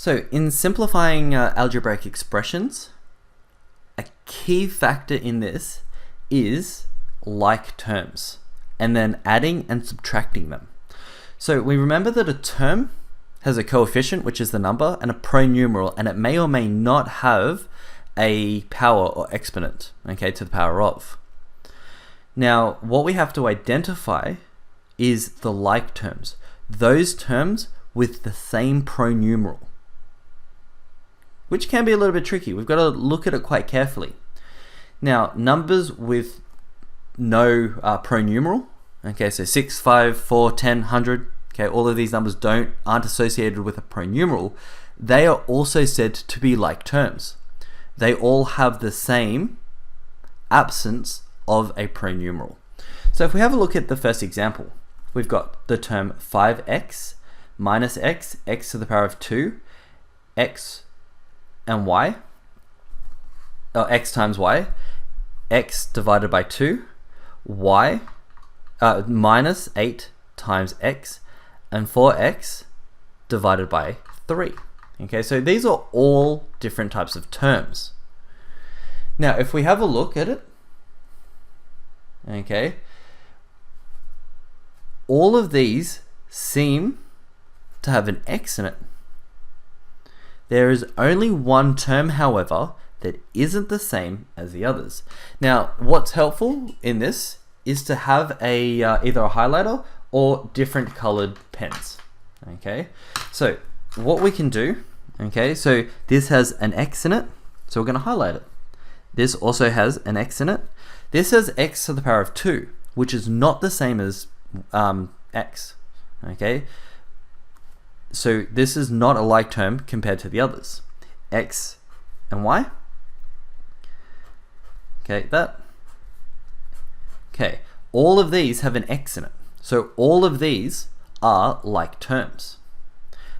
So in simplifying algebraic expressions, a key factor in this is like terms, and then adding and subtracting them. So we remember that a term has a coefficient, which is the number, and a pronumeral, and it may or may not have a power or exponent, okay, to the power of. Now, what we have to identify is the like terms, those terms with the same pronumeral, which can be a little bit tricky. We've got to look at it quite carefully. Now, numbers with no pronumeral, okay, so 6, 5, 4, 10, 100, okay, all of these numbers aren't associated with a pronumeral. They are also said to be like terms. They all have the same absence of a pronumeral. So if we have a look at the first example, we've got the term 5x minus x, x to the power of 2, x and y, or x times y, x divided by 2, y minus 8 times x, and 4x divided by 3. Okay, so these are all different types of terms. Now, if we have a look at it, okay, all of these seem to have an x in it. There is only one term, however, that isn't the same as the others. Now, what's helpful in this is to have a either a highlighter or different colored pens. Okay, so what we can do, okay, so this has an x in it, so we're going to highlight it. This also has an x in it. This has x to the power of 2, which is not the same as x. Okay, so this is not a like term compared to the others. X and y. Okay, that. Okay, all of these have an x in it. So all of these are like terms.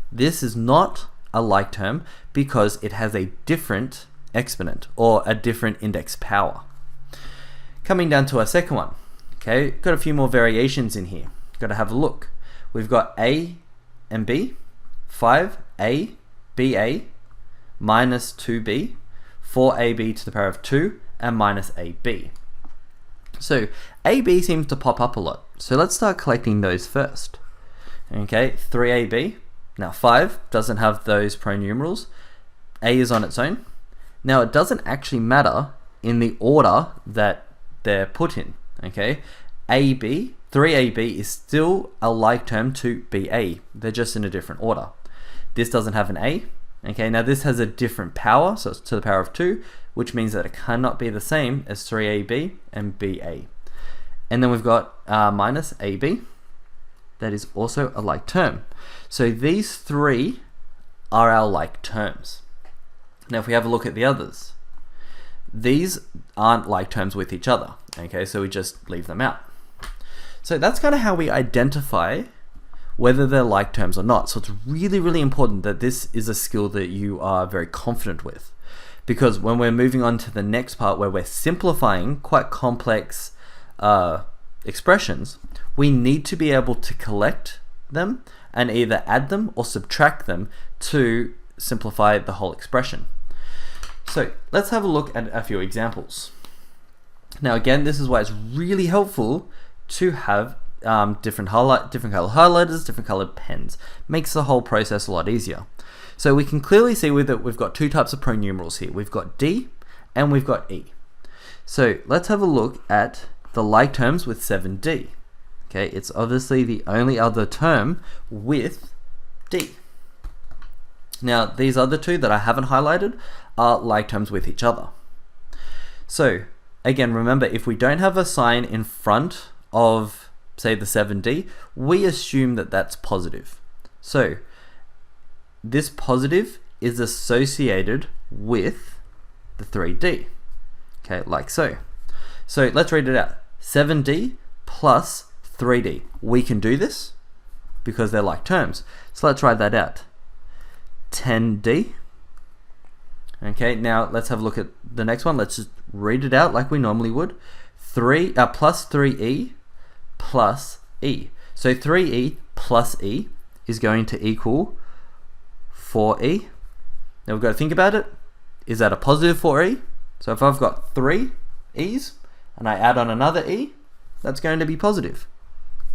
This is not a like term because it has a different exponent or a different index power. Coming down to our second one. Okay, got a few more variations in here. Got to have a look. We've got a and b, 5a, ba, minus 2b, 4ab to the power of 2, and minus ab. So AB seems to pop up a lot. So let's start collecting those first. Okay, 3AB. Now 5 doesn't have those pronumerals. A is on its own. Now it doesn't actually matter in the order that they're put in. Okay, AB, 3AB is still a like term to BA. They're just in a different order. This doesn't have an A. Okay, now this has a different power, so it's to the power of 2, which means that it cannot be the same as 3AB and BA. And then we've got minus AB. That is also a like term. So these three are our like terms. Now if we have a look at the others, these aren't like terms with each other. Okay, so we just leave them out. So that's kind of how we identify whether they're like terms or not. So it's really, really important that this is a skill that you are very confident with. Because when we're moving on to the next part where we're simplifying quite complex expressions, we need to be able to collect them and either add them or subtract them to simplify the whole expression. So let's have a look at a few examples. Now again, this is why it's really helpful to have different color highlighters, different colored pens. Makes the whole process a lot easier. So we can clearly see that we've got two types of pronumerals here. We've got D and we've got E. So let's have a look at the like terms with 7D. Okay, it's obviously the only other term with D. Now these other two that I haven't highlighted are like terms with each other. So again, remember, if we don't have a sign in front of, say, the 7D, we assume that that's positive. So this positive is associated with the 3D. Okay, like so. So let's read it out. 7D plus 3D. We can do this because they're like terms. So let's write that out. 10D. Okay, now let's have a look at the next one. Let's just read it out like we normally would. Plus 3E plus E. So 3E plus E is going to equal 4e. Now we've got to think about it. Is that a positive 4e? So if I've got 3 e's and I add on another e, that's going to be positive.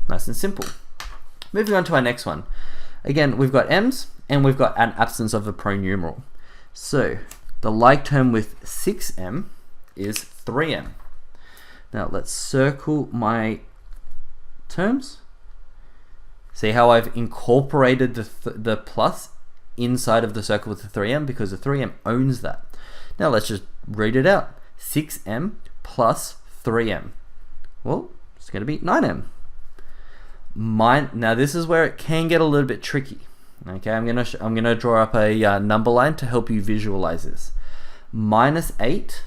Nice and simple. Moving on to our next one. Again, we've got m's and we've got an absence of a pronumeral. So the like term with 6m is 3m. Now let's circle my terms. See how I've incorporated the plus inside of the circle with the 3m because the 3m owns that. Now let's just read it out. 6m plus 3m. Well, it's going to be 9m. Now this is where it can get a little bit tricky. Okay, I'm gonna draw up a number line to help you visualize this. -8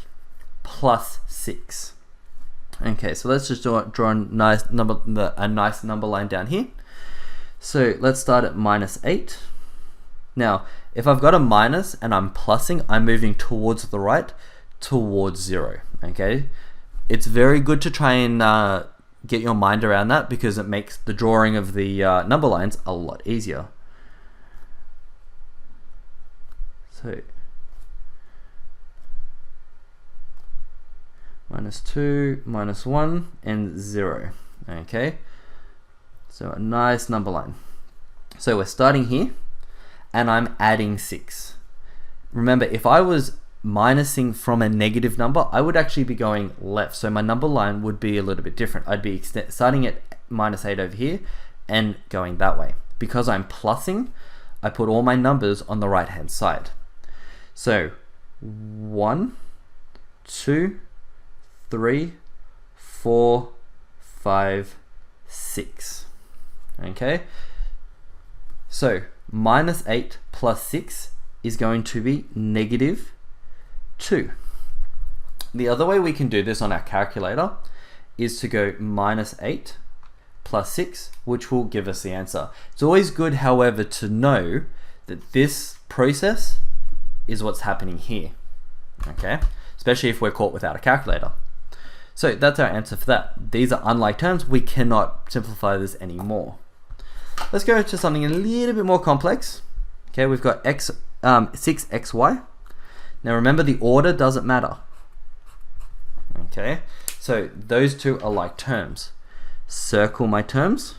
plus 6. Okay, so let's just draw a nice number line down here. So let's start at -8. Now, if I've got a minus and I'm plussing, I'm moving towards the right, towards 0. Okay, it's very good to try and get your mind around that because it makes the drawing of the number lines a lot easier. So -2, -1, and 0. Okay, so a nice number line. So we're starting here and I'm adding 6. Remember, if I was minusing from a negative number, I would actually be going left. So my number line would be a little bit different. I'd be starting at -8 over here and going that way. Because I'm plussing, I put all my numbers on the right hand side. So 1, 2, 3, 4, 5, 6. Okay, so -8 plus 6 is going to be -2. The other way we can do this on our calculator is to go -8 plus 6, which will give us the answer. It's always good, however, to know that this process is what's happening here. Okay, especially if we're caught without a calculator. So that's our answer for that. These are unlike terms. We cannot simplify this anymore. Let's go to something a little bit more complex. Okay, we've got 6xy. Now remember, the order doesn't matter. Okay, so those two are like terms. Circle my terms.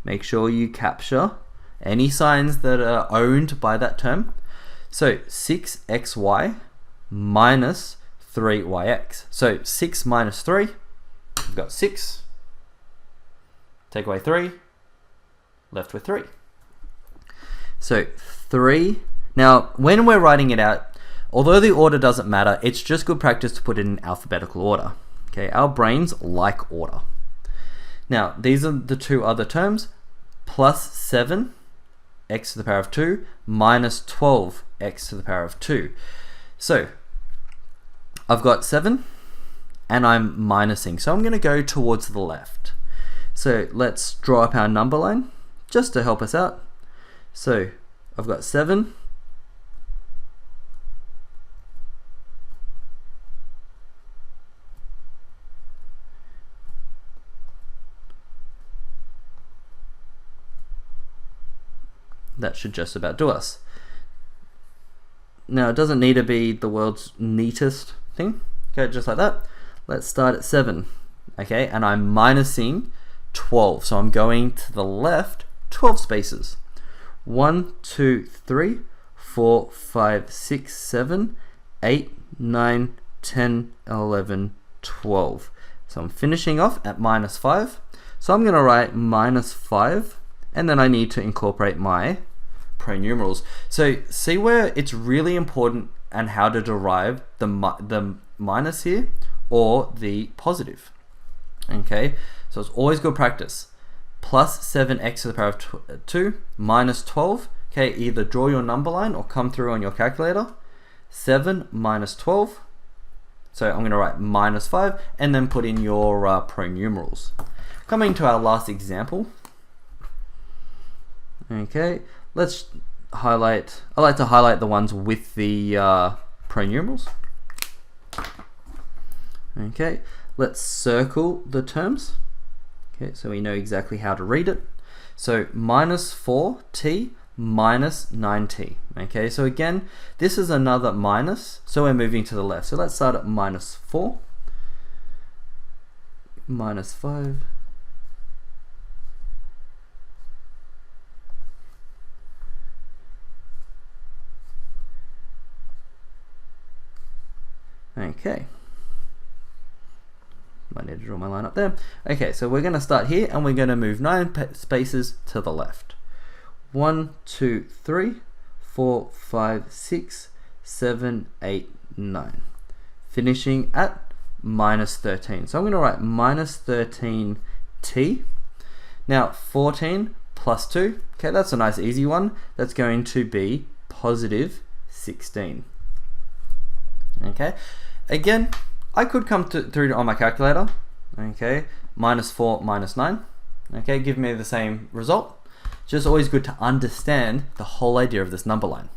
Make sure you capture any signs that are owned by that term. So 6xy minus 3yx. So 6 minus 3, we've got 6. Take away 3, left with 3. So 3. Now, when we're writing it out, although the order doesn't matter, it's just good practice to put it in alphabetical order. Okay, our brains like order. Now, these are the two other terms. Plus 7, x to the power of 2, minus 12, x to the power of 2. So, I've got 7, and I'm minusing. So I'm going to go towards the left. So let's draw up our number line, just to help us out. So I've got 7. That should just about do us. Now, it doesn't need to be the world's neatest thing. Okay, just like that. Let's start at 7. Okay, and I'm minusing 12. So I'm going to the left 12 spaces. 1, 2, 3, 4, 5, 6, 7, 8, 9, 10, 11, 12. So I'm finishing off at minus 5. So I'm going to write minus 5, and then I need to incorporate my pronumerals. So see where it's really important and how to derive the minus here or the positive. Okay, so it's always good practice. Plus 7x to the power of 2 minus 12. Okay, either draw your number line or come through on your calculator. 7 minus 12. So I'm going to write minus 5 and then put in your pronumerals. Coming to our last example. Okay, let's highlight, I like to highlight the ones with the pronumerals. Okay, let's circle the terms. Okay, so we know exactly how to read it. So minus 4t minus 9t. Okay, so again, this is another minus, so we're moving to the left. So let's start at minus 4, minus 5, okay. I need to draw my line up there. Okay, so we're going to start here and we're going to move 9 spaces to the left. 1, 2, 3, 4, 5, 6, 7, 8, 9. Finishing at minus 13. So I'm going to write minus 13t. Now 14 plus 2, okay, that's a nice easy one. That's going to be positive 16. Okay, again, I could come through on my calculator, okay, minus 4 minus 9, okay, give me the same result. Just always good to understand the whole idea of this number line.